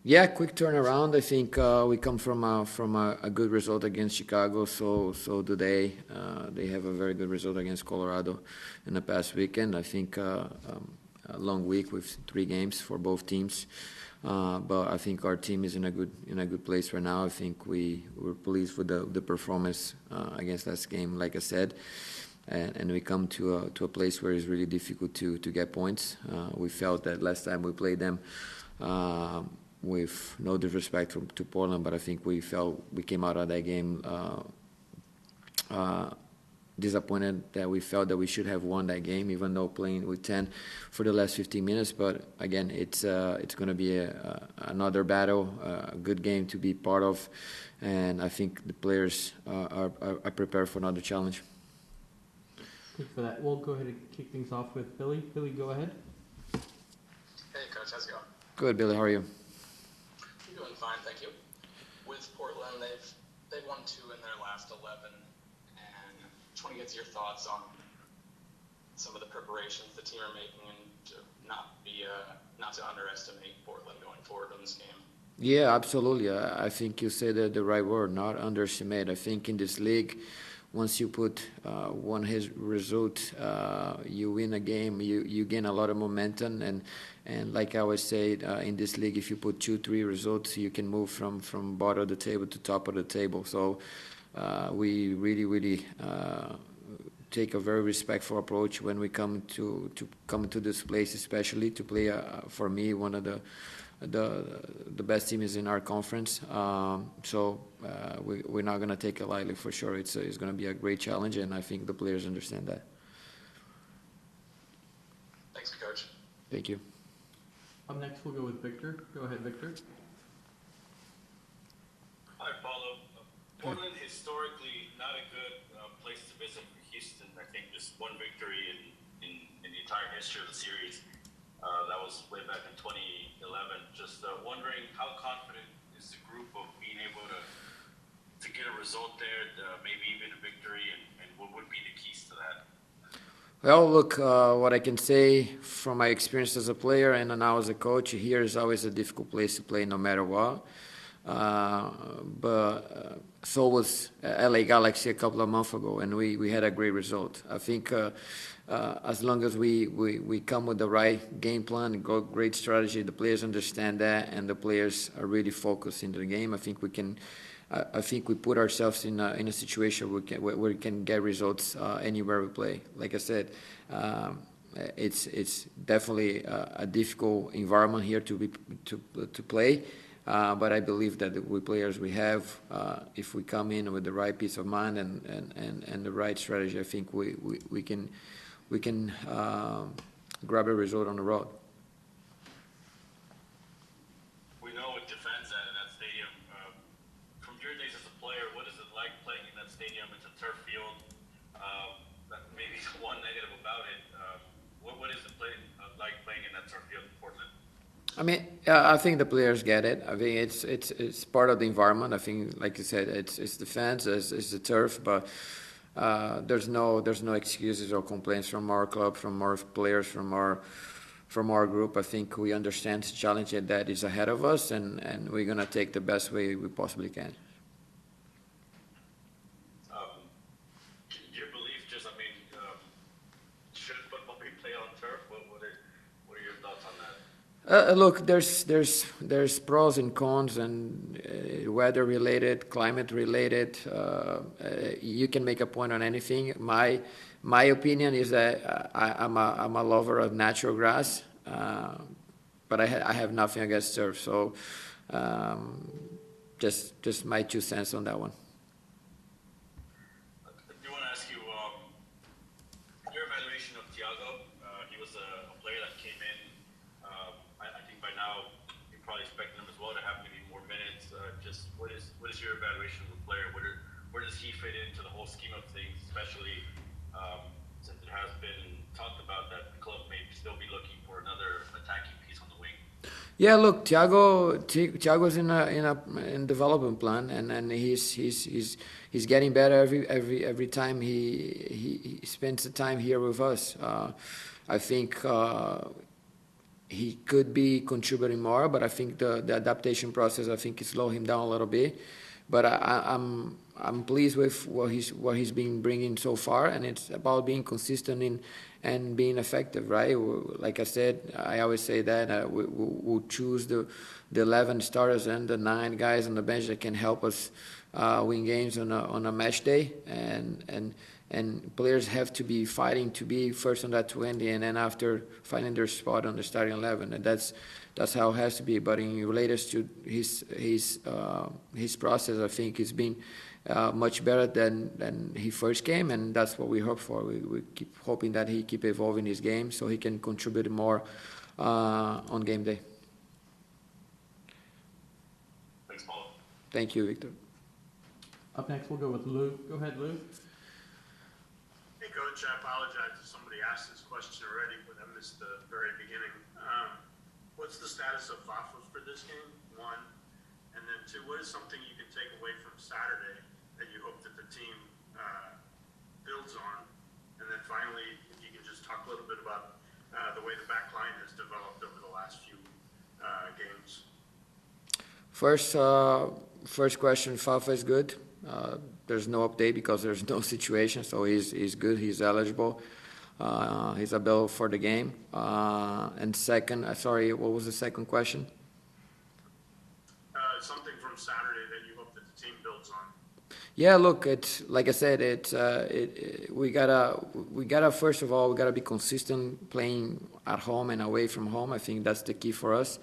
Yeah, quick turnaround. I think we come from a good result against Chicago, so do they. They have a very good result against Colorado in the past weekend. I think a long week with 3 games for both teams, but I think our team is in a good place right now. I think we're pleased with the performance against last game, like I said. And we come to a place where it's really difficult to get points. We felt that last time we played them, with no disrespect to Portland, but I think we felt we came out of that game uh, disappointed that we felt that we should have won that game, even though playing with 10 for the last 15 minutes. But again, it's going to be another battle, a good game to be part of, and I think the players are prepared for another challenge. Thank you for that. We'll go ahead and kick things off with Billy. Billy, go ahead. Hey, Coach, how's it going? Good, Billy. How are you? I'm doing fine, thank you. With Portland, they've won 2 in their last 11, and just want to get your thoughts on some of the preparations the team are making, and to not to underestimate Portland going forward in this game. Yeah, absolutely. I think you said the right word, not underestimate. I think in this league, once you put one his result, you win a game, you gain a lot of momentum. And like I always say, in this league, if you put 2, 3 results, you can move from bottom of the table to top of the table. So we really take a very respectful approach when we come to this place, especially to play. For me, one of the best team is in our conference. So we're not going to take it lightly for sure. It's going to be a great challenge, and I think the players understand that. Thanks, Coach. Thank you. Up next, we'll go with Victor. Go ahead, Victor. Hi, Paulo. Portland historically not a good place to visit for Houston. I think just one victory in the entire history of the series. That was way back in 2011. Just wondering how confident is the group of being able to get a result there, maybe even a victory, and what would be the keys to that? Well, look, what I can say from my experience as a player and now as a coach, here is always a difficult place to play no matter what. But so was LA Galaxy a couple of months ago, and we had a great result. I think as long as we come with the right game plan, great strategy, the players understand that, and the players are really focused into the game. I think we can. I think we put ourselves in a situation where we can get results anywhere we play. Like I said, it's definitely a difficult environment here to play. But I believe that the players we have, if we come in with the right peace of mind and the right strategy, I think we can grab a result on the road. We know with defense in that stadium. From your days as a player, what is it like playing in that stadium? It's a turf field. That maybe one negative about it. What is it like playing in that turf field in Portland? I mean, I think the players get it. I think it's part of the environment. I think, like you said, it's the fans, it's the turf, but there's no excuses or complaints from our club, from our players, from our group. I think we understand the challenge that is ahead of us, and we're gonna take the best way we possibly can. Your belief, just should football be played on turf? What are your thoughts on that? Look, there's pros and cons, and weather related, climate related. You can make a point on anything. My opinion is that I'm a lover of natural grass, but I have nothing against turf. So just my 2 cents on that one. I do want to ask you your evaluation of Thiago. He was a player that came in. I think by now you're probably expecting him as well to have maybe more minutes. Just what is your evaluation of the player? Where does he fit into the whole scheme of things, especially since it has been talked about that the club may still be looking for another attacking piece on the wing? Yeah, look, Thiago's in development plan, and he's getting better every time he spends the time here with us. I think he could be contributing more, but I think the adaptation process, I think, slowed him down a little bit. But I'm pleased with what he's been bringing so far, and it's about being consistent and being effective, right? Like I said, I always say that we'll choose the 11 starters and the 9 guys on the bench that can help us win games on a match day, and players have to be fighting to be first on that 20, and then after finding their spot on the starting 11, and that's how it has to be. But in related to his process, I think it's been much better than he first came, and that's what we hope for. We keep hoping that he keep evolving his game so he can contribute more on game day. Thanks, Paulo. Thank you, Victor. Up next, we'll go with Lou. Go ahead, Lou. Hey, Coach, I apologize if somebody asked this question already, but I missed the very beginning. What's the status of Fafa for this game, 1? And then 2, what is something you can take away from Saturday that you hope that the team builds on? And then finally, if you can just talk a little bit about the way the back line has developed over the last few games. First question, Fafa is good. There's no update because there's no situation, so he's good, he's eligible. He's available for the game. And second, sorry, what was the second question? Something from Saturday that you hope that the team builds on. Yeah, look, it's like I said, we gotta first of all, we gotta be consistent playing at home and away from home. I think that's the key for us.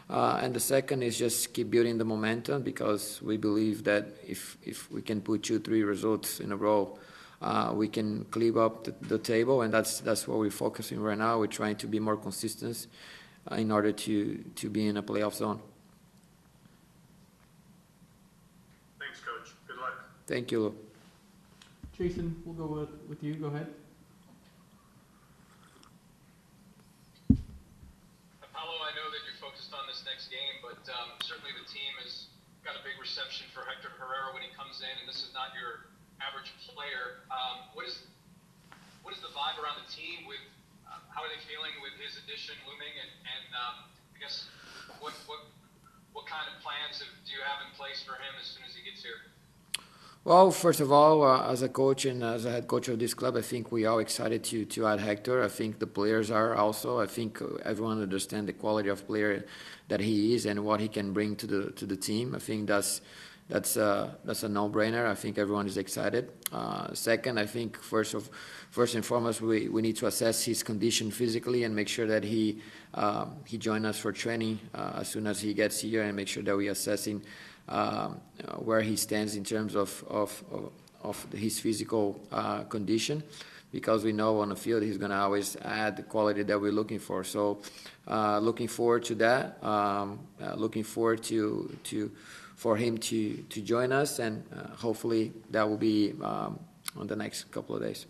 And the second is just keep building the momentum, because we believe that if we can put 2-3 results in a row, we can clean up the table, and that's what we're focusing right now. We're trying to be more consistent in order to be in a playoff zone. Thanks, Coach. Good luck. Thank you, Lou. Jason, we'll go with you. Go ahead. Paulo, I know that you're focused on this next game, but certainly the team has got a big reception for Hector Herrera when he comes in, and this is not your average player. What is the vibe around the team with how are they feeling with his addition looming, and I guess what kind of plans do you have in place for him as soon as he gets here? Well, first of all, as a coach and as a head coach of this club, I think we are excited to add Hector. I think the players are also. I think everyone understands the quality of player that he is and what he can bring to the team. I think that's a no-brainer. I think everyone is excited. Second, I think first and foremost, we need to assess his condition physically and make sure that he join us for training as soon as he gets here, and make sure that we assessing where he stands in terms of his physical condition, because we know on the field he's going to always add the quality that we're looking for. So looking forward to that. Looking forward for him to join us, and hopefully that will be on the next couple of days.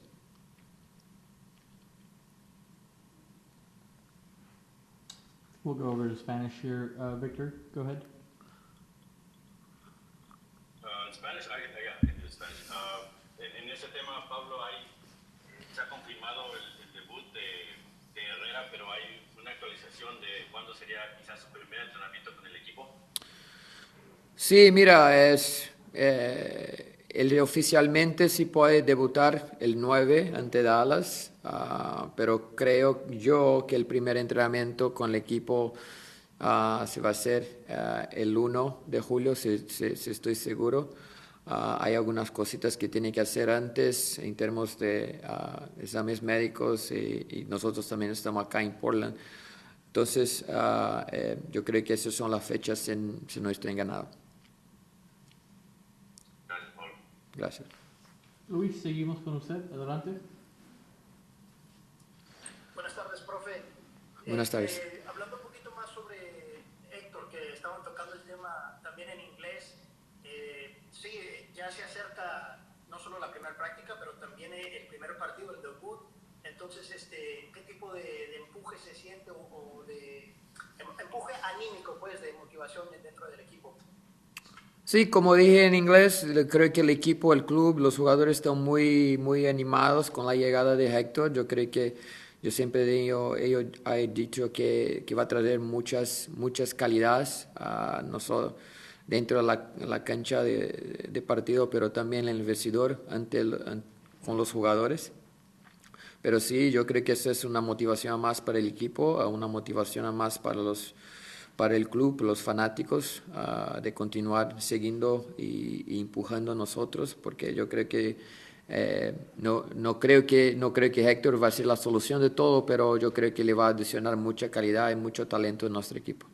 We'll go over to Spanish here. Victor, go ahead. Spanish, I can do Spanish. En ese tema, Pablo, se ha confirmado el debut de Herrera, pero hay una actualización de cuándo sería quizás su primer entrenamiento con el equipo. Sí, mira, él oficialmente sí puede debutar el 9 ante Dallas, pero creo yo que el primer entrenamiento con el equipo se va a hacer el 1 de julio, si estoy seguro. Hay algunas cositas que tiene que hacer antes en términos de exámenes médicos, y nosotros también estamos acá en Portland. Entonces, yo creo que esas son las fechas si no estoy engañado. Gracias, Pablo. Gracias. Luis, seguimos con usted. Adelante. Buenas tardes, profe. Buenas tardes. Hablando un poquito más sobre Héctor, que estaban tocando el tema también en inglés. Sí, ya se acerca no solo la primera práctica, pero también el primer partido, el debut. Entonces, ¿qué tipo de empuje se siente o de empuje anímico, pues, de motivación dentro del equipo? Sí, como dije en inglés, creo que el equipo, el club, los jugadores están muy animados con la llegada de Héctor. Yo creo que Yo siempre digo, ellos he dicho que va a traer muchas calidades, no solo dentro de la cancha de partido, pero también en el vestidor con los jugadores. Pero sí, yo creo que esa es una motivación más para el equipo, una motivación más para el club, los fanáticos, de continuar siguiendo y empujando a nosotros, porque yo creo que no creo que Héctor va a ser la solución de todo, pero yo creo que le va a adicionar mucha calidad y mucho talento en nuestro equipo.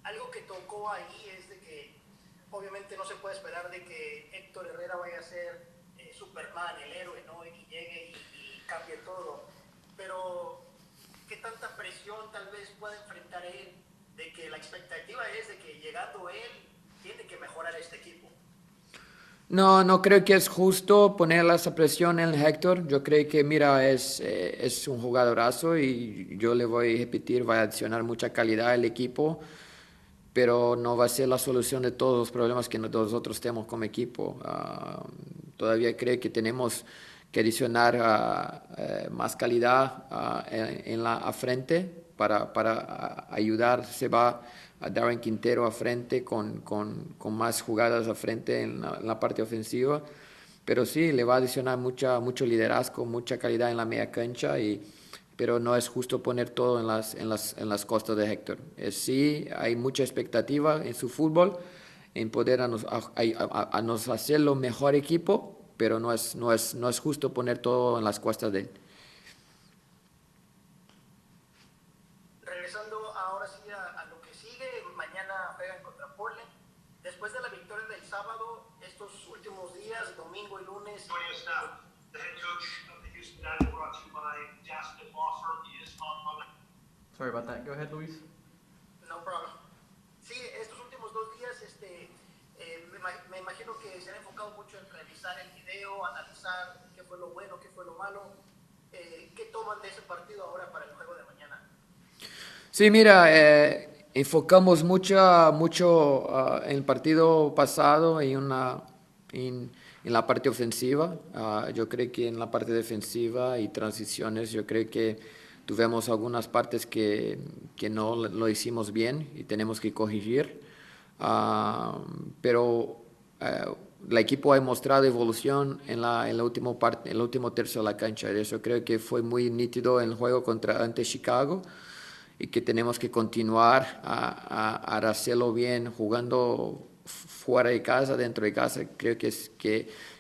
Algo que tocó ahí es de que obviamente no se puede esperar de que Héctor Herrera vaya a ser Superman, el héroe, ¿no? Y llegue y cambie todo. Pero ¿qué tanta presión tal vez pueda enfrentar él de que la expectativa es de que llegando él tiene que mejorar este equipo? No creo que es justo poner esa presión en Héctor. Yo creo que, mira, es un jugadorazo y yo le voy a repetir, va a adicionar mucha calidad al equipo, pero no va a ser la solución de todos los problemas que nosotros tenemos como equipo. Todavía creo que tenemos que adicionar más calidad en la frente para ayudar. Se va a Darren Quintero a frente con más jugadas a frente en la parte ofensiva. Pero sí, le va a adicionar mucho liderazgo, mucha calidad en la media cancha, pero no es justo poner todo en las costas de Héctor. Sí, hay mucha expectativa en su fútbol, en poder a nos hacer lo mejor equipo, pero no es justo poner todo en las costas de él. Regresando ahora sí a lo que sigue, mañana juegan contra Portland. Después de la victoria del sábado, estos últimos días, domingo y lunes. The head coach of the Houston Dynamo, brought to you by Jasper Law Firm, is on. Sorry about that. Go ahead, Luis. No problem. Sí, estos últimos 2 días me imagino que se han enfocado mucho en revisar el video, analizar qué fue lo bueno, qué fue lo malo. ¿Qué toman de ese partido ahora para el juego de mañana? Sí, mira, enfocamos mucho en el partido pasado en la parte ofensiva. Yo creo que en la parte defensiva y transiciones, yo creo que tuvimos algunas partes que no lo hicimos bien y tenemos que corregir. Pero el equipo ha mostrado evolución en la última parte, en el último tercio de la cancha. Eso creo que fue muy nítido en el juego ante Chicago, y que tenemos que continuar a hacerlo bien, jugando fuera de casa, dentro de casa. Creo que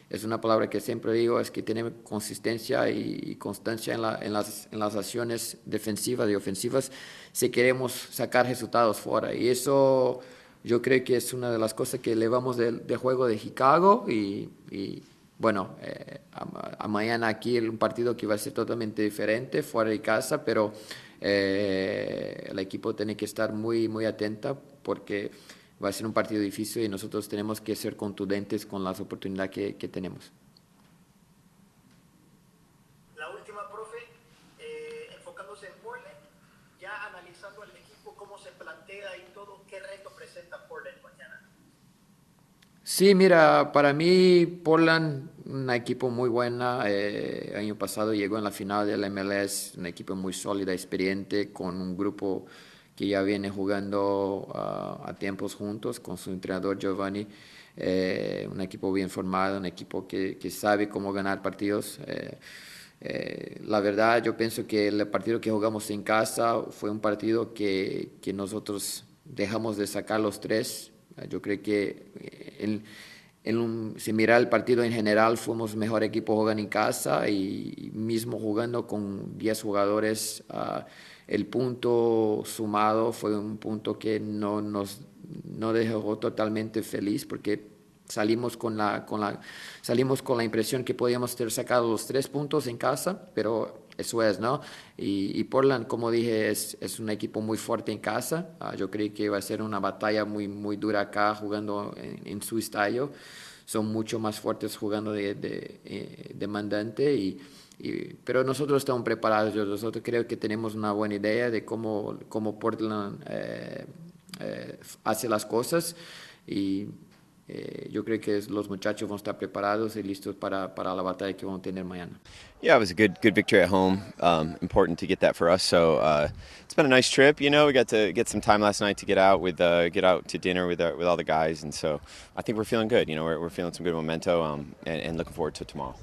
es una palabra que siempre digo, es que tenemos consistencia y constancia en las acciones defensivas y ofensivas si queremos sacar resultados fuera. Y eso yo creo que es una de las cosas que elevamos del juego de Chicago y bueno, a mañana aquí un partido que va a ser totalmente diferente, fuera de casa, pero el equipo tiene que estar muy atenta porque va a ser un partido difícil y nosotros tenemos que ser contundentes con las oportunidades que tenemos. La última, profe, enfocándose en Portland, ya analizando al equipo, cómo se plantea y todo, ¿qué reto presenta Portland mañana? Sí, mira, para mí Portland, un equipo muy buena. Año pasado llegó en la final del MLS, un equipo muy sólida, experiente, con un grupo que ya viene jugando a tiempos juntos con su entrenador Giovanni. Un equipo bien formado, un equipo que sabe cómo ganar partidos. La verdad, yo pienso que el partido que jugamos en casa fue un partido que nosotros dejamos de sacar los tres. Yo creo que si mira el partido en general, fuimos mejor equipo jugando en casa y mismo jugando con 10 jugadores, el punto sumado fue un punto que no nos dejó totalmente feliz porque salimos con la impresión que podíamos ter sacado los 3 puntos en casa, pero eso es, ¿no? Y Portland, como dije, es un equipo muy fuerte en casa. Yo creo que va a ser una batalla muy dura acá jugando en su estadio. Son mucho más fuertes jugando de mandante, pero nosotros estamos preparados. Nosotros creo que tenemos una buena idea de cómo Portland hace las cosas y Yo creo que los muchachos van a estar preparados y listos para la batalla que van a tener mañana. Yeah, it was a good victory at home. Important to get that for us. So it's been a nice trip. You know, we got to get some time last night to get out to dinner with all the guys, and so I think we're feeling good. You know, we're feeling some good memento, and looking forward to tomorrow.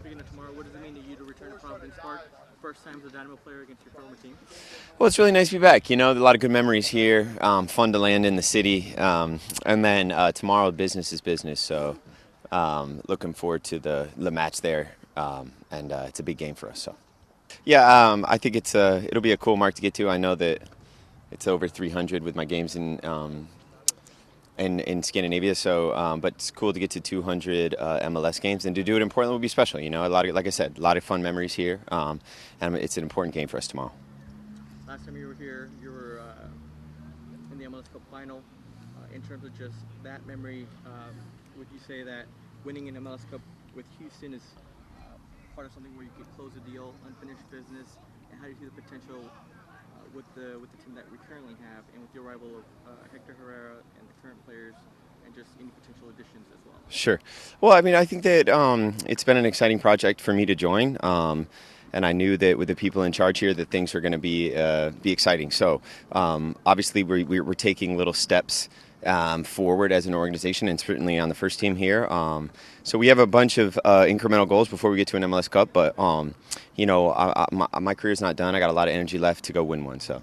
Speaking of tomorrow, what does it mean to you to return to Providence Park? First time as a Dynamo player against your former team? Well, it's really nice to be back. You know, a lot of good memories here. Fun to land in the city, and then tomorrow, business is business. So looking forward to the match there, and it's a big game for us. So yeah, I think it'll be a cool mark to get to. I know that it's over 300 with my games in Scandinavia. So, but it's cool to get to 200 MLS games, and to do it in Portland will be special. You know, like I said, a lot of fun memories here, and it's an important game for us tomorrow. Last time you were here, you were in the MLS Cup final. In terms of just that memory, would you say that winning an MLS Cup with Houston is part of something where you could close a deal, unfinished business? And how do you see the potential with the team that we currently have, and with the arrival of Hector Herrera and the current players, and just any potential additions as well? Sure. Well, I mean, I think that it's been an exciting project for me to join, and I knew that with the people in charge here that things were going to be exciting. So obviously we're taking little steps forward as an organization, and certainly on the first team here. So we have a bunch of incremental goals before we get to an MLS Cup, but you know, my career's not done. I got a lot of energy left to go win one. So.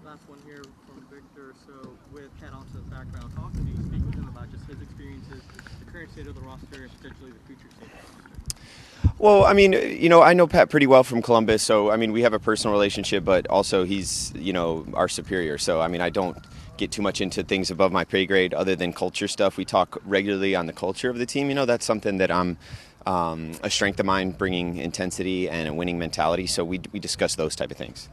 Last one here from Victor. So with Cat Onsa's background, how often do you speak with him about just his experiences, the current state of the roster, and potentially the future state of the roster? Well, I mean, you know, I know Pat pretty well from Columbus, so I mean, we have a personal relationship, but also he's, you know, our superior. So I mean, I don't get too much into things above my pay grade other than culture stuff. We talk regularly on the culture of the team. You know, that's something that I'm a strength of mine, bringing intensity and a winning mentality. So we discuss those type of things.